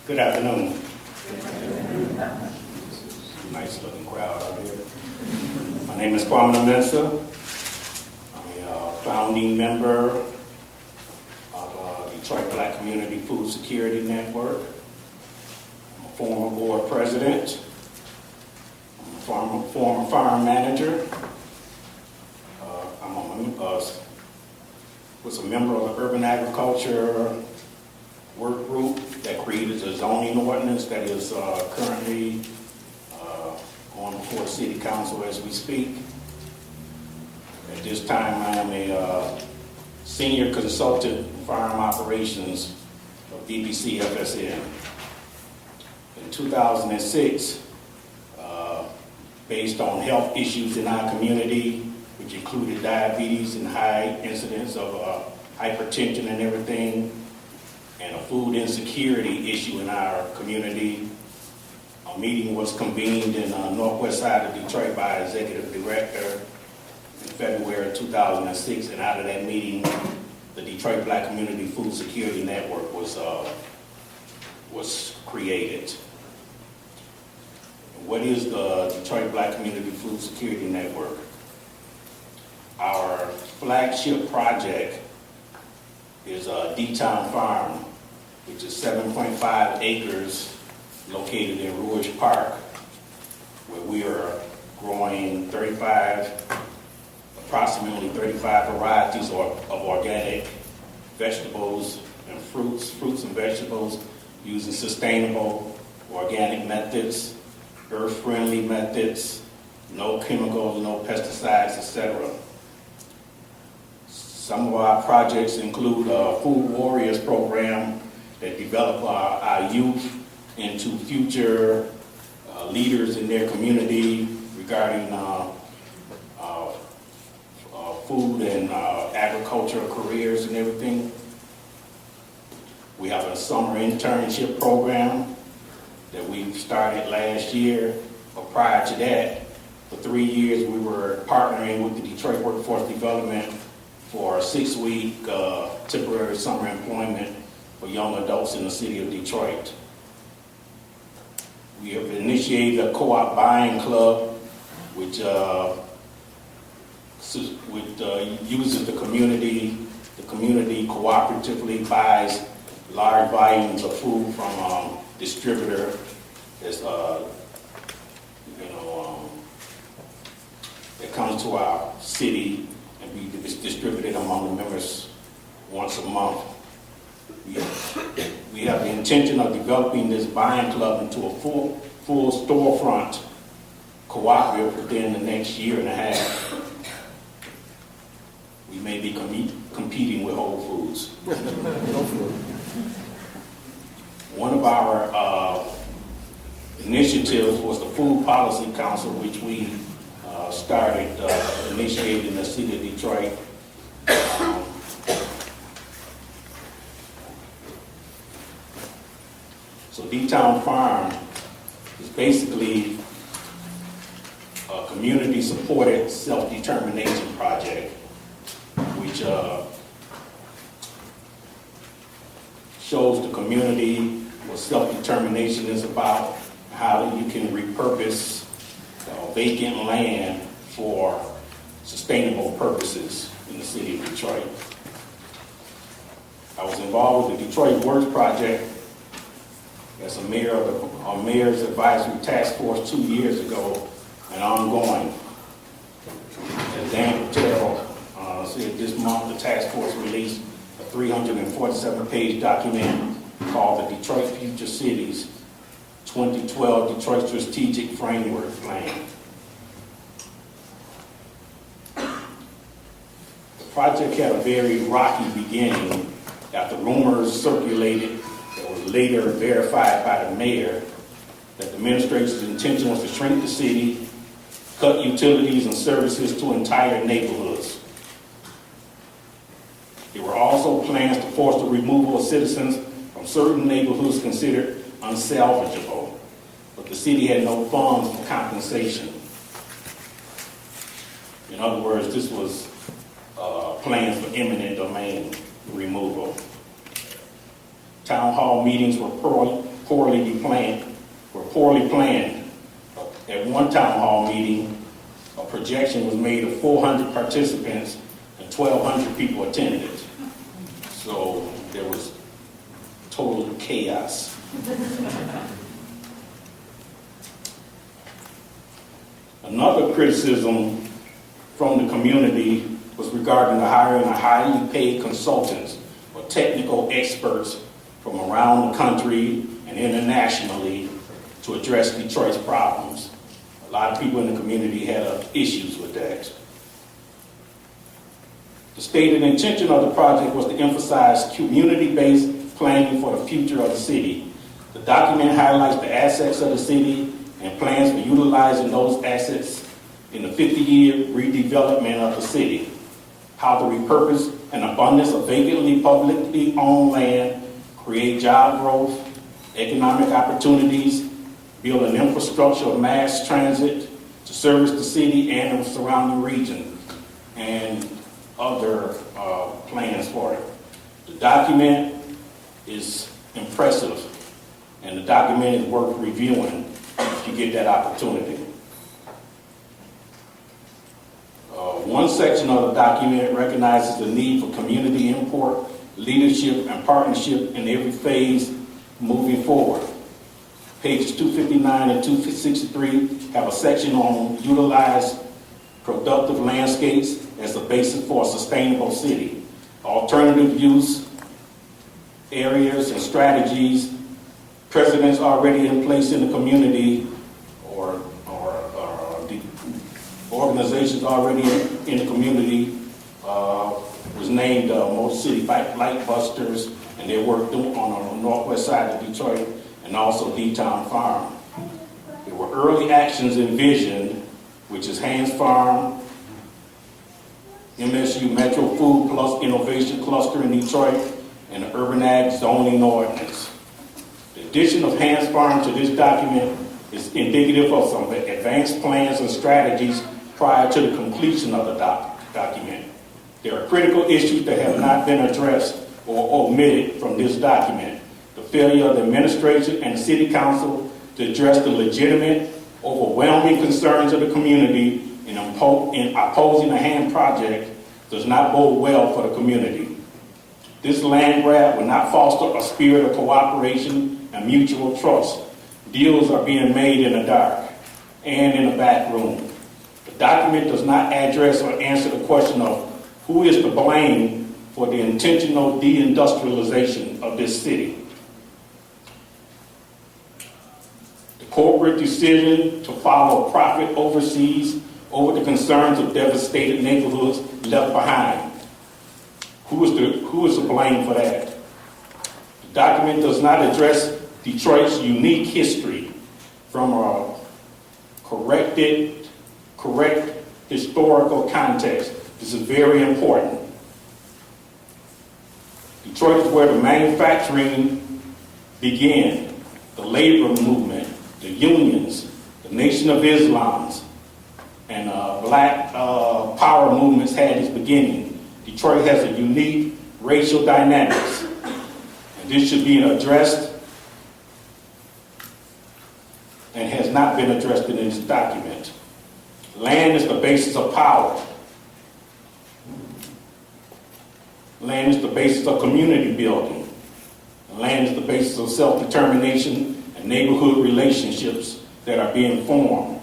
Good afternoon. Nice looking crowd out here. My name is Kwame Mensah. I'm a founding member of Detroit Black Community Food Security Network. I'm a former board president. I'm a former farm manager. Was a member of the Urban Agriculture Work Group that created a zoning ordinance that is currently on before the City Council as we speak. At this time, I am a senior consultant in farm operations of DPC FSN. In 2006, based on health issues in our community, which included diabetes and high incidence of hypertension and everything, and a food insecurity issue in our community. A meeting was convened in the northwest side of Detroit by our executive director in February 2006, and out of that meeting, the Detroit Black Community Food Security Network was created. What is the Detroit Black Community Food Security Network? Our flagship project is D-Town Farm, which is 7.5 acres located in Rouge Park, where we are growing approximately 35 varieties of organic vegetables and fruits and vegetables using sustainable organic methods, earth-friendly methods, no chemicals, no pesticides, etc. Some of our projects include a Food Warriors program that develop our youth into future leaders in their community regarding food and agricultural careers and everything. We have a summer internship program that we started last year, but prior to that, for 3 years we were partnering with the Detroit Workforce Development for a 6-week temporary summer employment for young adults in the city of Detroit. We have initiated a co-op buying club, which uses the community cooperatively buys large volumes of food from a distributor that's, that comes to our city and be distributed among the members once a month. We have the intention of developing this buying club into a full storefront cooperative within the next year and a half. We may be competing with Whole Foods. One of our initiatives was the Food Policy Council, which we initiated in the city of Detroit. So D-Town Farm is basically a community-supported self-determination project, which shows the community what self-determination is about, how you can repurpose vacant land for sustainable purposes in the city of Detroit. I was involved with the Detroit Works Project as a mayor of our Mayor's Advisory Task Force 2 years ago, and ongoing. As Dan Patel said, this month the task force released a 347-page document called the Detroit Future Cities 2012 Detroit Strategic Framework Plan. The project had a very rocky beginning after rumors circulated that was later verified by the mayor that the administration's intention was to shrink the city, cut utilities and services to entire neighborhoods. There were also plans to force the removal of citizens from certain neighborhoods considered unsalvageable, but the city had no funds for compensation. In other words, this was plans for eminent domain removal. Town hall meetings were were poorly planned. At one town hall meeting, a projection was made of 400 participants and 1,200 people attended. So there was total chaos. Another criticism from the community was regarding the hiring of highly paid consultants or technical experts from around the country and internationally to address Detroit's problems. A lot of people in the community had issues with that. The stated intention of the project was to emphasize community-based planning for the future of the city. The document highlights the assets of the city and plans for utilizing those assets in the 50-year redevelopment of the city, how to repurpose an abundance of vacantly publicly owned land, create job growth, economic opportunities, build an infrastructure of mass transit to service the city and the surrounding region, and other plans for it. The document is impressive, and the document is worth reviewing if you get that opportunity. One section of the document recognizes the need for community input, leadership, and partnership in every phase moving forward. Pages 259 and 263 have a section on utilize productive landscapes as the basis for a sustainable city. Alternative use areas and strategies, precedents already in place in the community or the organizations already in the community was named Motor City Light Busters, and they worked on the northwest side of Detroit and also D-Town Farm. There were early actions envisioned, which is Hans Farm, MSU Metro Food Plus Innovation Cluster in Detroit, and the Urban Ag Zoning Ordinance. The addition of Hans Farm to this document is indicative of some advanced plans and strategies prior to the completion of the document. There are critical issues that have not been addressed or omitted from this document. The failure of the administration and the city council to address the legitimate, overwhelming concerns of the community in opposing a HAN project does not bode well for the community. This land grab will not foster a spirit of cooperation and mutual trust. Deals are being made in the dark and in the back room. The document does not address or answer the question of who is to blame for the intentional deindustrialization of this city. The corporate decision to follow profit overseas over the concerns of devastated neighborhoods left behind. Who is to blame for that? The document does not address Detroit's unique history from a correct historical context. This is very important. Detroit is where the manufacturing began, the labor movement, the unions, the Nation of Islam, and black power movements had its beginning. Detroit has a unique racial dynamics, and this should be addressed and has not been addressed in this document. Land is the basis of power. Land is the basis of community building. Land is the basis of self-determination and neighborhood relationships that are being formed.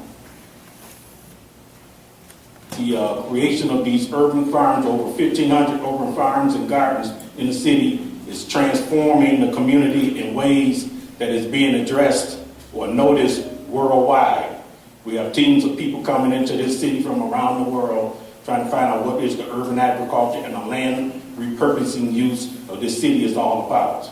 The creation of these urban farms, over 1,500 urban farms and gardens in the city, is transforming the community in ways that is being addressed or noticed worldwide. We have teams of people coming into this city from around the world trying to find out what is the urban agriculture and the land repurposing use of this city is all about.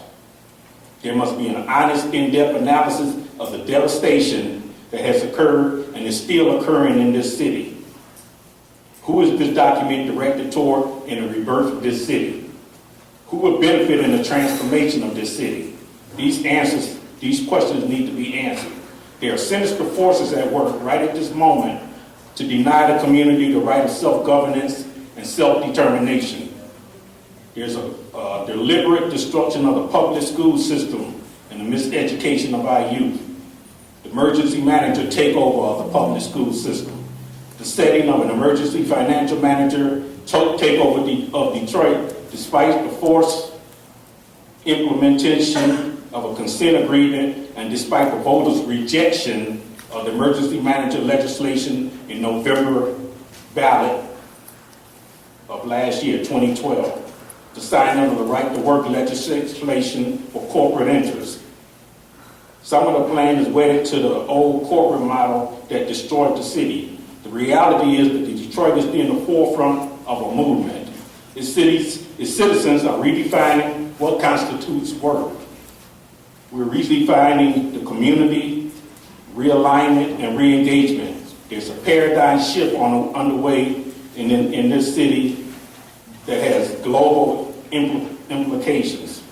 There must be an honest, in-depth analysis of the devastation that has occurred and is still occurring in this city. Who is this document directed toward in the rebirth of this city? Who would benefit in the transformation of this city? These questions need to be answered. There are sinister forces at work right at this moment to deny the community the right of self-governance and self-determination. There's a deliberate destruction of the public school system and the miseducation of our youth, the emergency manager takeover of the public school system, the setting of an emergency financial manager takeover of Detroit despite the forced implementation of a consent agreement and despite the voters' rejection of the emergency manager legislation in November ballot of last year, 2012, the signing of the right to work legislation for corporate interests. Some of the plan is wedded to the old corporate model that destroyed the city. The reality is that Detroit is in the forefront of a movement. Its citizens are redefining what constitutes work. We're redefining the community, realignment, and re-engagement. There's a paradigm shift underway in this city that has global implications.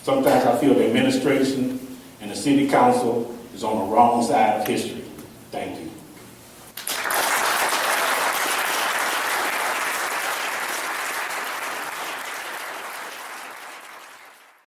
Sometimes I feel the administration and the city council is on the wrong side of history. Thank you.